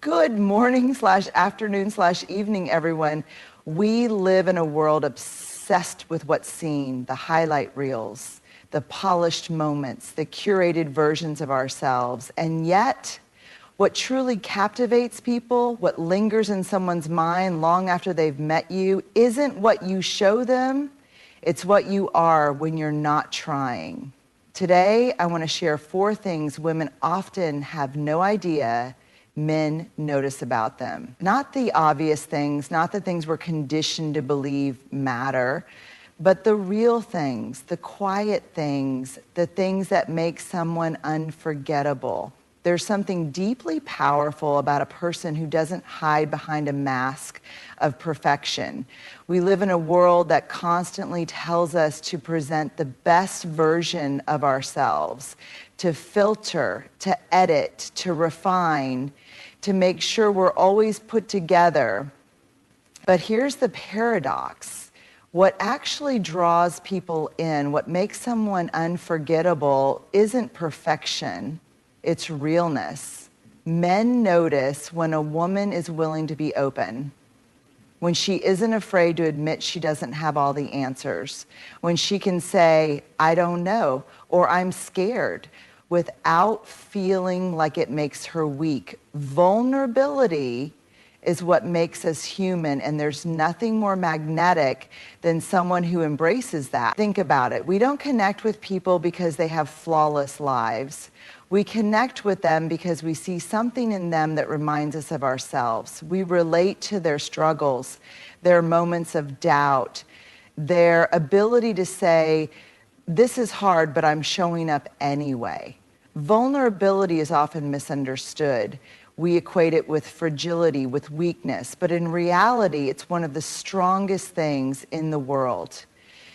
Good morning slash afternoon slash evening, everyone. We live in a world obsessed with what's seen, the highlight reels, the polished moments, the curated versions of ourselves. And yet, what truly captivates people, what lingers in someone's mind long after they've met you, isn't what you show them, it's what you are when you're not trying. Today, I want to share 4 things women often have no idea men notice about them. Not the obvious things, not the things we're conditioned to believe matter, but the real things, the quiet things, the things that make someone unforgettable. There's something deeply powerful about a person who doesn't hide behind a mask of perfection. We live in a world that constantly tells us to present the best version of ourselves, to filter, to edit, to refine, to make sure we're always put together. But here's the paradox. What actually draws people in, what makes someone unforgettable, isn't perfection, it's realness. Men notice when a woman is willing to be open, when she isn't afraid to admit she doesn't have all the answers, when she can say, I don't know, or I'm scared, without feeling like it makes her weak. Vulnerability is what makes us human, and there's nothing more magnetic than someone who embraces that. Think about it. We don't connect with people because they have flawless lives. We connect with them because we see something in them that reminds us of ourselves. We relate to their struggles, their moments of doubt, their ability to say, this is hard, but I'm showing up anyway. Vulnerability is often misunderstood. We equate it with fragility, with weakness, but in reality, it's one of the strongest things in the world.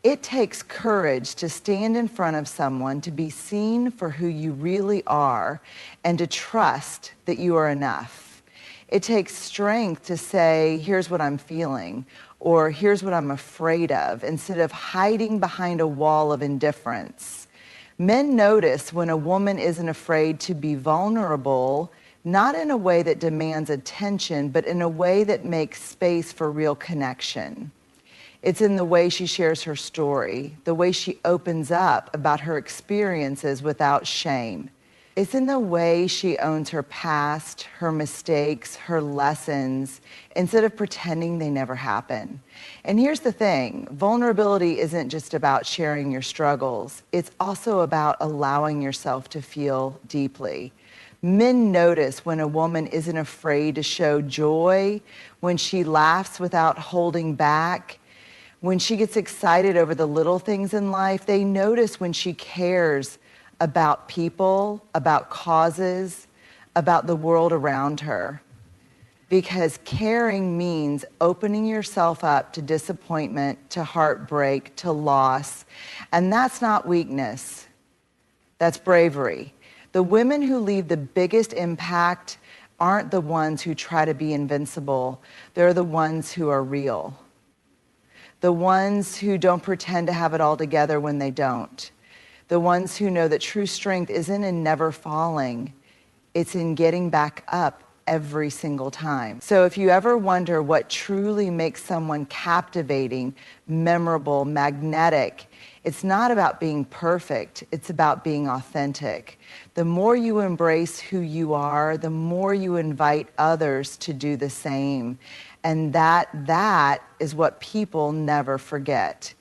It takes courage to stand in front of someone, to be seen for who you really are, and to trust that you are enough. It takes strength to say, here's what I'm feeling, or here's what I'm afraid of, instead of hiding behind a wall of indifference. Men notice when a woman isn't afraid to be vulnerable, not in a way that demands attention, but in a way that makes space for real connection. It's in the way she shares her story, the way she opens up about her experiences without shame. It's in the way she owns her past, her mistakes, her lessons, instead of pretending they never happen. And here's the thing, vulnerability isn't just about sharing your struggles. It's also about allowing yourself to feel deeply. Men notice when a woman isn't afraid to show joy, when she laughs without holding back, when she gets excited over the little things in life. They notice when she cares about people, about causes, about the world around her. Because caring means opening yourself up to disappointment, to heartbreak, to loss. And that's not weakness. That's bravery. The women who leave the biggest impact aren't the ones who try to be invincible. They're the ones who are real. The ones who don't pretend to have it all together when they don't. The ones who know that true strength isn't in never falling. It's in getting back up every single time. So if you ever wonder what truly makes someone captivating, memorable, magnetic, it's not about being perfect, it's about being authentic. The more you embrace who you are, the more you invite others to do the same. And that is what people never forget.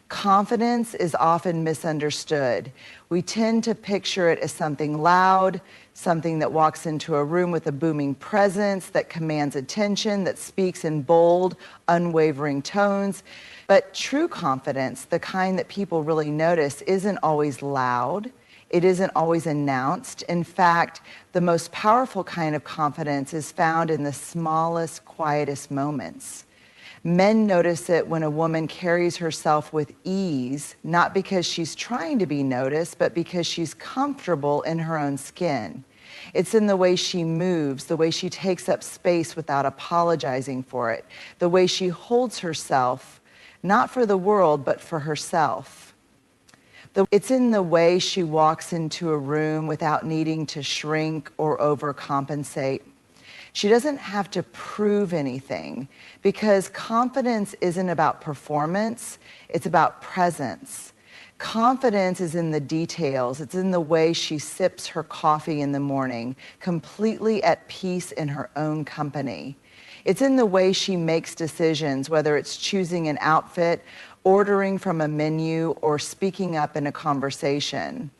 Confidence is often misunderstood. We tend to picture it as something loud, something that walks into a room with a booming presence, that commands attention, that speaks in bold, unwavering tones. But true confidence, the kind that people really notice, isn't always loud. It isn't always announced. In fact, the most powerful kind of confidence is found in the smallest, quietest moments. Men notice it when a woman carries herself with ease, not because she's trying to be noticed, but because she's comfortable in her own skin. It's in the way she moves, the way she takes up space without apologizing for it, the way she holds herself, not for the world, but for herself. It's in the way she walks into a room without needing to shrink or overcompensate. She doesn't have to prove anything, because confidence isn't about performance, it's about presence. Confidence is in the details. It's in the way she sips her coffee in the morning, completely at peace in her own company. It's in the way she makes decisions, whether it's choosing an outfit, ordering from a menu, or speaking up in a conversation.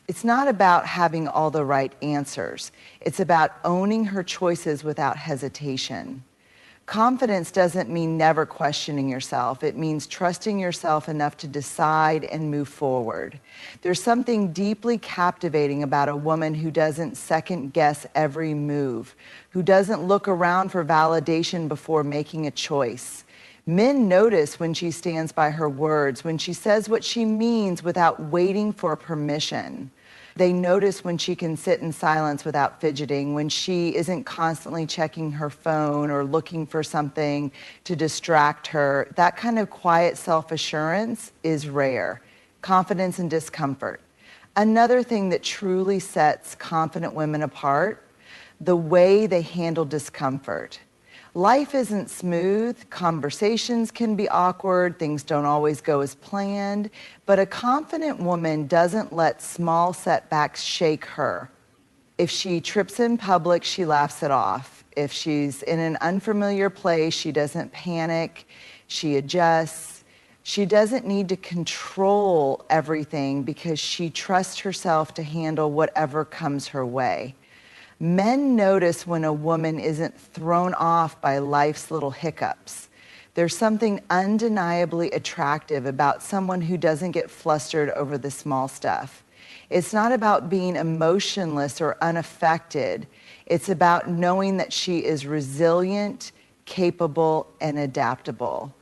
It's not about having all the right answers. It's about owning her choices without hesitation. Confidence doesn't mean never questioning yourself. It means trusting yourself enough to decide and move forward. There's something deeply captivating about a woman who doesn't second guess every move, who doesn't look around for validation before making a choice. Men notice when she stands by her words, when she says what she means without waiting for permission. They notice when she can sit in silence without fidgeting, when she isn't constantly checking her phone or looking for something to distract her. That kind of quiet self-assurance is rare. Confidence and discomfort. Another thing that truly sets confident women apart, the way they handle discomfort. Life isn't smooth, conversations can be awkward, things don't always go as planned, but a confident woman doesn't let small setbacks shake her. If she trips in public, she laughs it off. If she's in an unfamiliar place, she doesn't panic, she adjusts. She doesn't need to control everything because she trusts herself to handle whatever comes her way. Men notice when a woman isn't thrown off by life's little hiccups. There's something undeniably attractive about someone who doesn't get flustered over the small stuff. It's not about being emotionless or unaffected. It's about knowing that she is resilient, capable, and adaptable.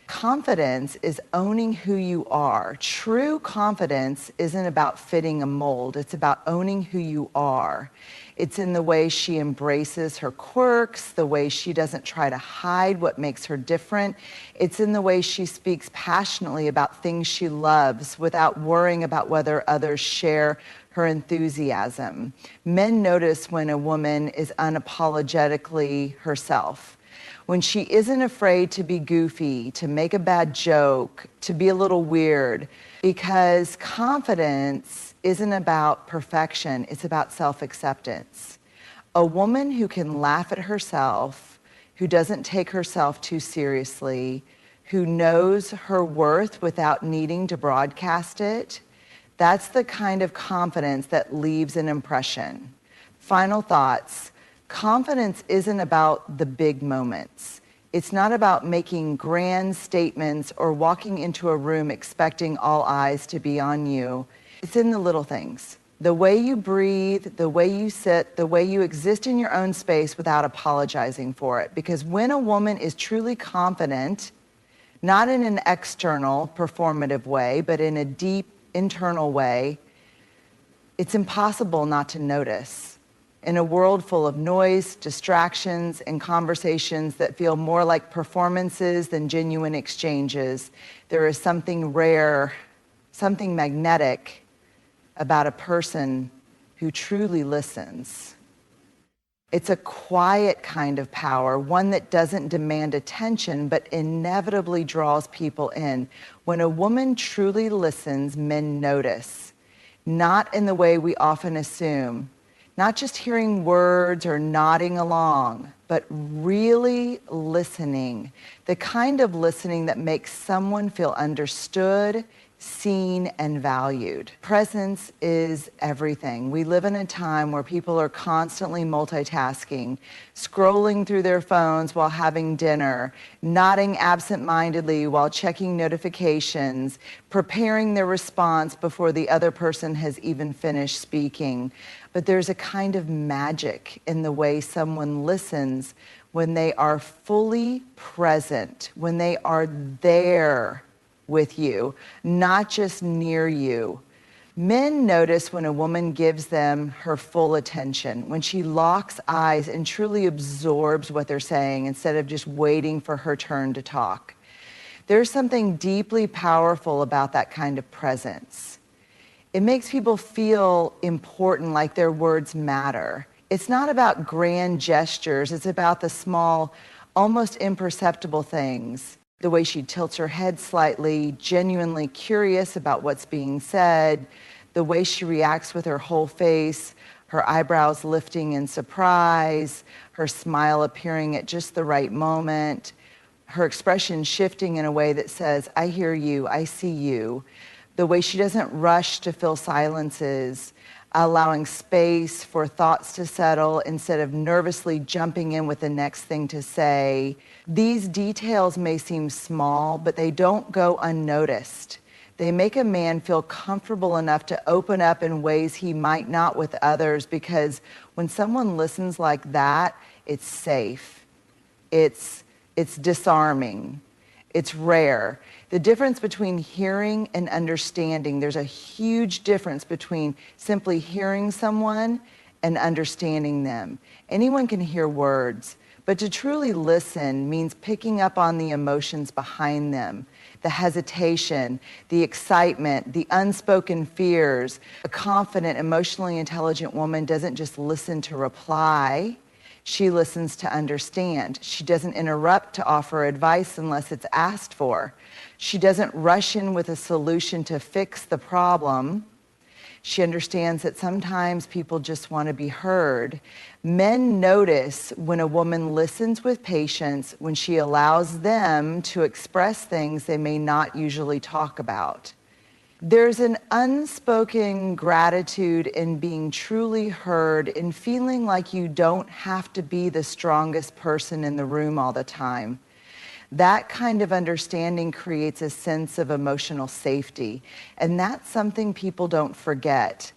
Confidence is owning who you are. True confidence isn't about fitting a mold. It's about owning who you are. It's in the way she embraces her quirks, the way she doesn't try to hide what makes her different. It's in the way she speaks passionately about things she loves without worrying about whether others share her enthusiasm. Men notice when a woman is unapologetically herself. When she isn't afraid to be goofy, to make a bad joke, to be a little weird, because confidence isn't about perfection, it's about self-acceptance. A woman who can laugh at herself, who doesn't take herself too seriously, who knows her worth without needing to broadcast it, that's the kind of confidence that leaves an impression. Final thoughts. Confidence isn't about the big moments. It's not about making grand statements or walking into a room expecting all eyes to be on you. It's in the little things. The way you breathe, the way you sit, the way you exist in your own space without apologizing for it. Because when a woman is truly confident, not in an external, performative way, but in a deep, internal way, it's impossible not to notice. In a world full of noise, distractions, and conversations that feel more like performances than genuine exchanges, there is something rare, something magnetic about a person who truly listens. It's a quiet kind of power, one that doesn't demand attention, but inevitably draws people in. When a woman truly listens, men notice, not in the way we often assume. Not just hearing words or nodding along, but really listening. The kind of listening that makes someone feel understood, seen, and valued. Presence is everything. We live in a time where people are constantly multitasking, scrolling through their phones while having dinner, nodding absent-mindedly while checking notifications, preparing their response before the other person has even finished speaking. But there's a kind of magic in the way someone listens when they are fully present, when they are there with you, not just near you. Men notice when a woman gives them her full attention, when she locks eyes and truly absorbs what they're saying instead of just waiting for her turn to talk. There's something deeply powerful about that kind of presence. It makes people feel important, like their words matter. It's not about grand gestures. It's about the small, almost imperceptible things. The way she tilts her head slightly, genuinely curious about what's being said, the way she reacts with her whole face, her eyebrows lifting in surprise, her smile appearing at just the right moment, her expression shifting in a way that says, I hear you, I see you, the way she doesn't rush to fill silences, allowing space for thoughts to settle instead of nervously jumping in with the next thing to say. These details may seem small, but they don't go unnoticed. They make a man feel comfortable enough to open up in ways he might not with others, because when someone listens like that, it's safe. It's disarming. It's rare. The difference between hearing and understanding, there's a huge difference between simply hearing someone and understanding them. Anyone can hear words, but to truly listen means picking up on the emotions behind them, the hesitation, the excitement, the unspoken fears. A confident, emotionally intelligent woman doesn't just listen to reply. She listens to understand. She doesn't interrupt to offer advice unless it's asked for. She doesn't rush in with a solution to fix the problem. She understands that sometimes people just want to be heard. Men notice when a woman listens with patience, when she allows them to express things they may not usually talk about. There's an unspoken gratitude in being truly heard, in feeling like you don't have to be the strongest person in the room all the time. That kind of understanding creates a sense of emotional safety, and that's something people don't forget.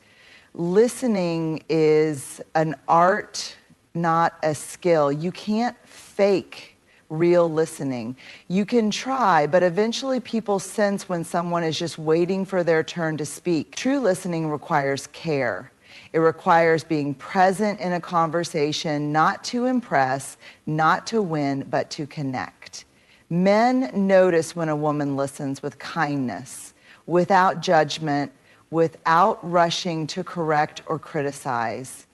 Listening is an art, not a skill. You can't fake real listening. You can try, but eventually people sense when someone is just waiting for their turn to speak. True listening requires care. It requires being present in a conversation, not to impress, not to win, but to connect. Men notice when a woman listens with kindness, without judgment, without rushing to correct or criticize.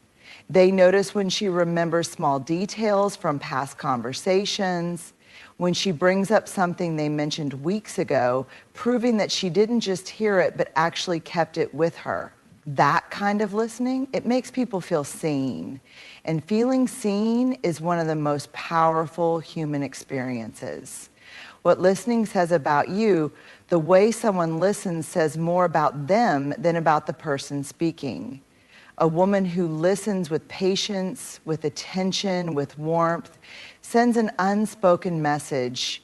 They notice when she remembers small details from past conversations, when she brings up something they mentioned weeks ago, proving that she didn't just hear it, but actually kept it with her. That kind of listening, it makes people feel seen. And feeling seen is one of the most powerful human experiences. What listening says about you, the way someone listens says more about them than about the person speaking. A woman who listens with patience, with attention, with warmth, sends an unspoken message.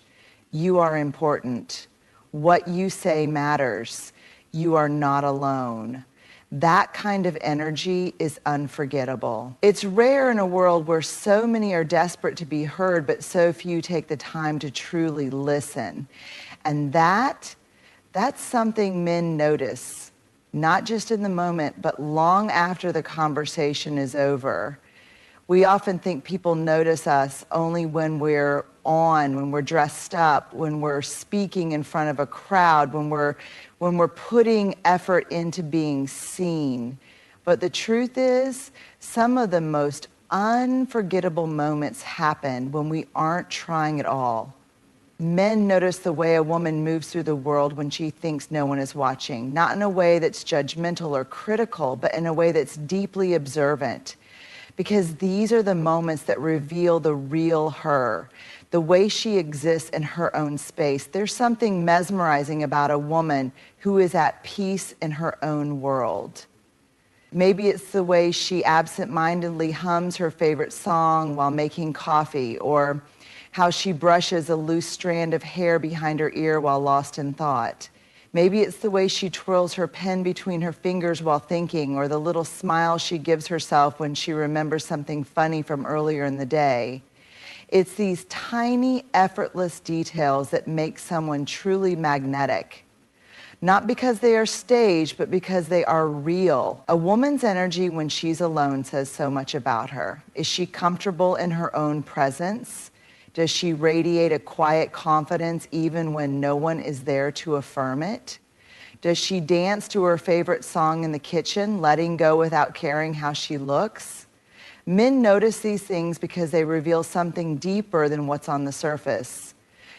You are important. What you say matters. You are not alone. That kind of energy is unforgettable. It's rare in a world where so many are desperate to be heard, but so few take the time to truly listen. And that's something men notice. Not just in the moment, but long after the conversation is over. We often think people notice us only when we're on, when we're dressed up, when we're speaking in front of a crowd, when we're putting effort into being seen. But the truth is, some of the most unforgettable moments happen when we aren't trying at all. Men notice the way a woman moves through the world when she thinks no one is watching, not in a way that's judgmental or critical, but in a way that's deeply observant. Because these are the moments that reveal the real her, the way she exists in her own space. There's something mesmerizing about a woman who is at peace in her own world. Maybe it's the way she absent-mindedly hums her favorite song while making coffee, or how she brushes a loose strand of hair behind her ear while lost in thought. Maybe it's the way she twirls her pen between her fingers while thinking, or the little smile she gives herself when she remembers something funny from earlier in the day. It's these tiny, effortless details that make someone truly magnetic. Not because they are staged, but because they are real. A woman's energy when she's alone says so much about her. Is she comfortable in her own presence? Does she radiate a quiet confidence even when no one is there to affirm it? Does she dance to her favorite song in the kitchen, letting go without caring how she looks? Men notice these things because they reveal something deeper than what's on the surface.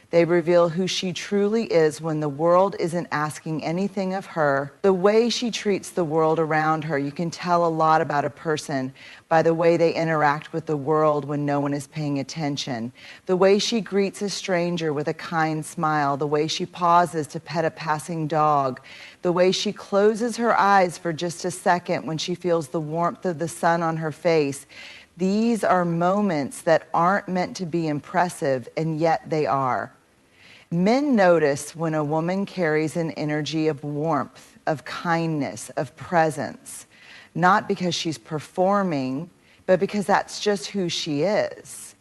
They reveal who she truly is when the world isn't asking anything of her. The way she treats the world around her, you can tell a lot about a person by the way they interact with the world when no one is paying attention. The way she greets a stranger with a kind smile, the way she pauses to pet a passing dog, the way she closes her eyes for just a second when she feels the warmth of the sun on her face. These are moments that aren't meant to be impressive, and yet they are. Men notice when a woman carries an energy of warmth, of kindness, of presence, not because she's performing, but because that's just who she is.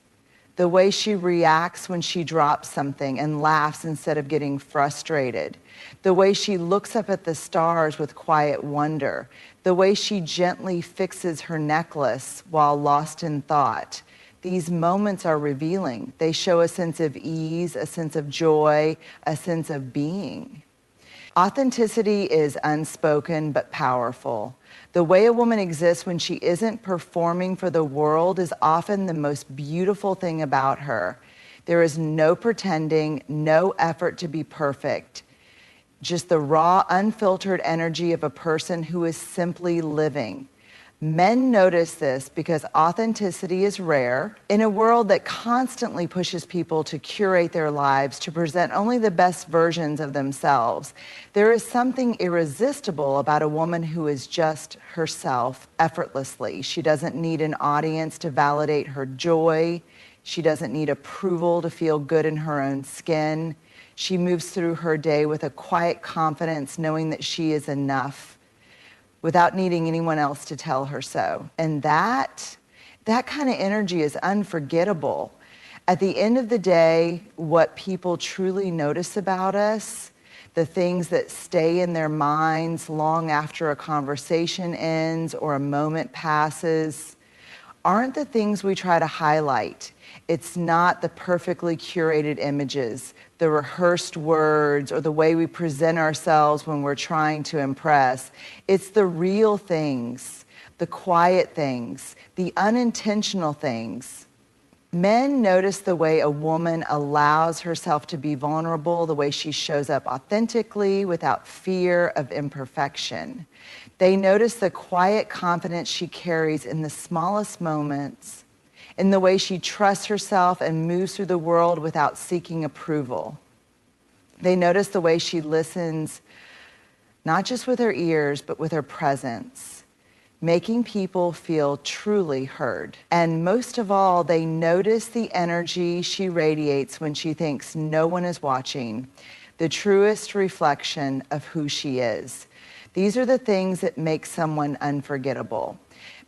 The way she reacts when she drops something and laughs instead of getting frustrated. The way she looks up at the stars with quiet wonder. The way she gently fixes her necklace while lost in thought. These moments are revealing. They show a sense of ease, a sense of joy, a sense of being. Authenticity is unspoken but powerful. The way a woman exists when she isn't performing for the world is often the most beautiful thing about her. There is no pretending, no effort to be perfect. Just the raw, unfiltered energy of a person who is simply living. Men notice this because authenticity is rare. In a world that constantly pushes people to curate their lives, to present only the best versions of themselves, there is something irresistible about a woman who is just herself effortlessly. She doesn't need an audience to validate her joy. She doesn't need approval to feel good in her own skin. She moves through her day with a quiet confidence, knowing that she is enough, without needing anyone else to tell her so. And that kind of energy is unforgettable. At the end of the day, what people truly notice about us, the things that stay in their minds long after a conversation ends or a moment passes, aren't the things we try to highlight. It's not the perfectly curated images, the rehearsed words, or the way we present ourselves when we're trying to impress. It's the real things, the quiet things, the unintentional things. Men notice the way a woman allows herself to be vulnerable, the way she shows up authentically without fear of imperfection. They notice the quiet confidence she carries in the smallest moments, in the way she trusts herself and moves through the world without seeking approval. They notice the way she listens, not just with her ears, but with her presence, making people feel truly heard. And most of all, they notice the energy she radiates when she thinks no one is watching, the truest reflection of who she is. These are the things that make someone unforgettable.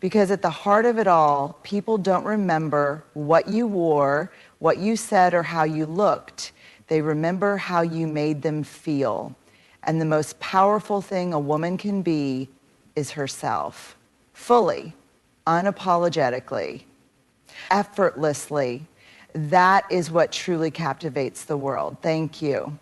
Because at the heart of it all, people don't remember what you wore, what you said, or how you looked. They remember how you made them feel. And the most powerful thing a woman can be is herself. Fully, unapologetically, effortlessly. That is what truly captivates the world. Thank you.